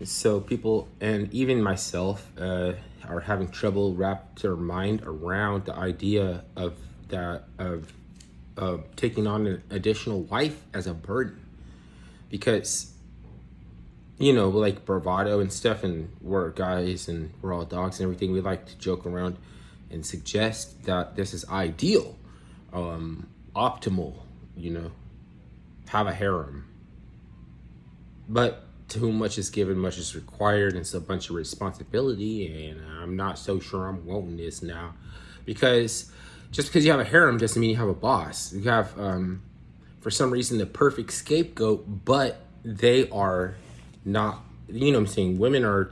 So people and even myself are having trouble wrap their mind around the idea of that of taking on an additional wife as a burden, because like bravado and stuff, and we're guys and we're all dogs and everything. We like to joke around and suggest that this is ideal, optimal, you know, have a harem. But to whom much is given, much is required, and it's a bunch of responsibility. And I'm not so sure I'm wanting this now, because just because you have a harem doesn't mean you have a boss. You have, for some reason, the perfect scapegoat, but they are not. You know what I'm saying? Women are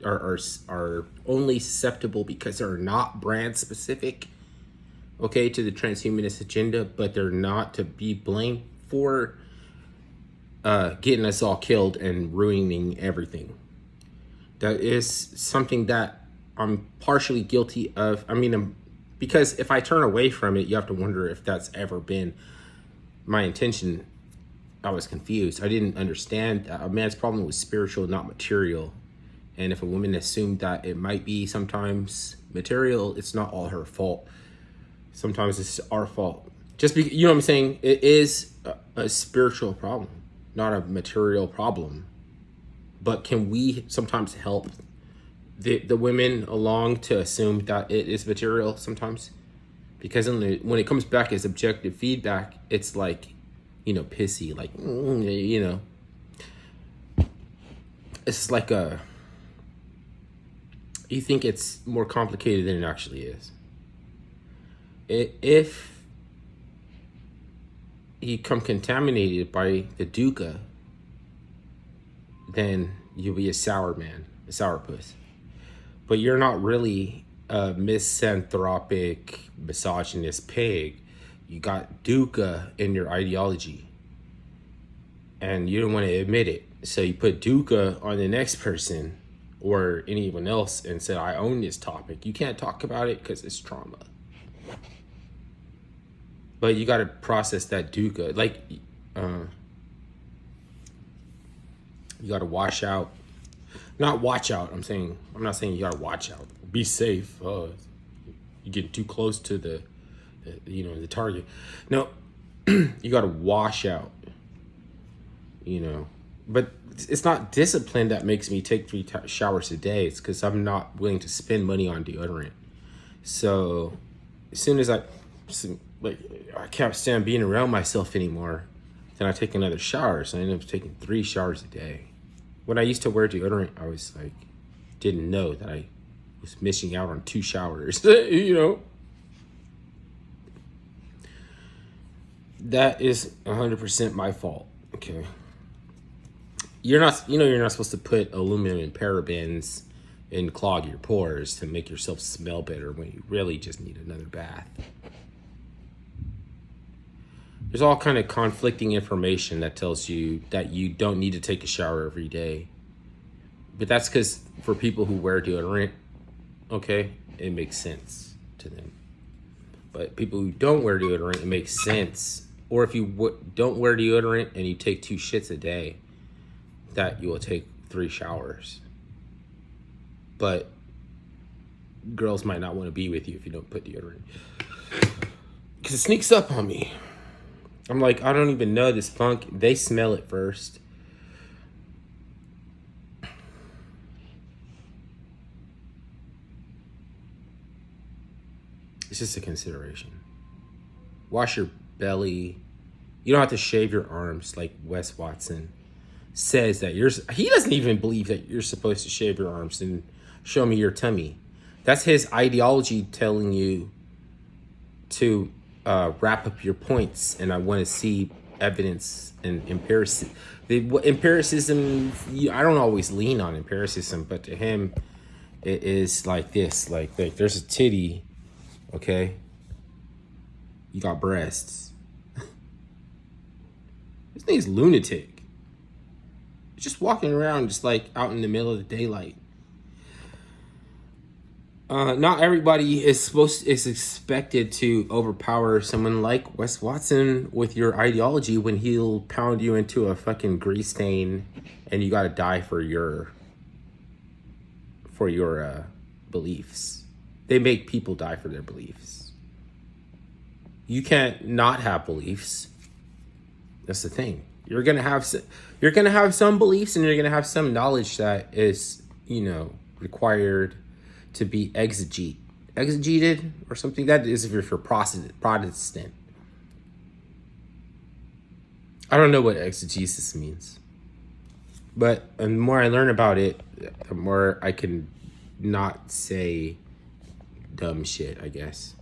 are only susceptible because they're not brand specific, okay, to the transhumanist agenda, but they're not to be blamed for getting us all killed and ruining everything. That is something that I'm partially guilty of. I mean, because if I turn away from it, you have to wonder if that's ever been my intention. I was confused. I didn't understand that a man's problem was spiritual, not material. And if a woman assumed that it might be sometimes material, it's not all her fault. Sometimes it's our fault. Just because, you know what I'm saying? It is a spiritual problem, not a material problem. But can we sometimes help the women along to assume that it is material sometimes? Because when it comes back as objective feedback, it's like, pissy, like, it's like you think it's more complicated than it actually is. If you come contaminated by the dukkha, then you'll be a sour man, a sourpuss. But you're not really a misanthropic, misogynist pig. You got dukkha in your ideology, and you don't want to admit it. So you put dukkha on the next person or anyone else and say, I own this topic. You can't talk about it because it's trauma. But you got to process that dukkha. Like, you got to wash out. Not watch out. I'm not saying you got to watch out. Be safe. You get too close to the target. No, you got to wash out. But it's not discipline that makes me take 3 showers a day. It's because I'm not willing to spend money on deodorant. So as soon as I can't stand being around myself anymore, then I take another shower. So I end up taking 3 showers a day. When I used to wear deodorant, I was like, didn't know that I was missing out on 2 showers. That is 100% my fault. Okay. You're not supposed to put aluminum and parabens and clog your pores to make yourself smell better when you really just need another bath. There's all kind of conflicting information that tells you that you don't need to take a shower every day. But that's because for people who wear deodorant, okay, it makes sense to them. But people who don't wear deodorant, it makes sense. Or if you don't wear deodorant and you take 2 shits a day, that you will take 3 showers. But girls might not want to be with you if you don't put deodorant. Because it sneaks up on me. I'm like, I don't even know this funk. They smell it first. It's just a consideration. Wash your belly. You don't have to shave your arms like Wes Watson says that he doesn't even believe that you're supposed to shave your arms and show me your tummy. That's his ideology telling you to wrap up your points, and I want to see evidence and empiricism. Empiricism, I don't always lean on empiricism, but to him, it is like this. Like there's a titty, okay? You got breasts. This thing's lunatic. Just walking around just like out in the middle of the daylight. Not everybody is expected to overpower someone like Wes Watson with your ideology when he'll pound you into a fucking grease stain, and you got to die for your beliefs. They make people die for their beliefs. You can't not have beliefs. That's the thing. You're gonna have some beliefs, and you're gonna have some knowledge that is, required to be exegeted or something. That is if you're for Protestant. I don't know what exegesis means, but the more I learn about it, the more I can not say dumb shit, I guess.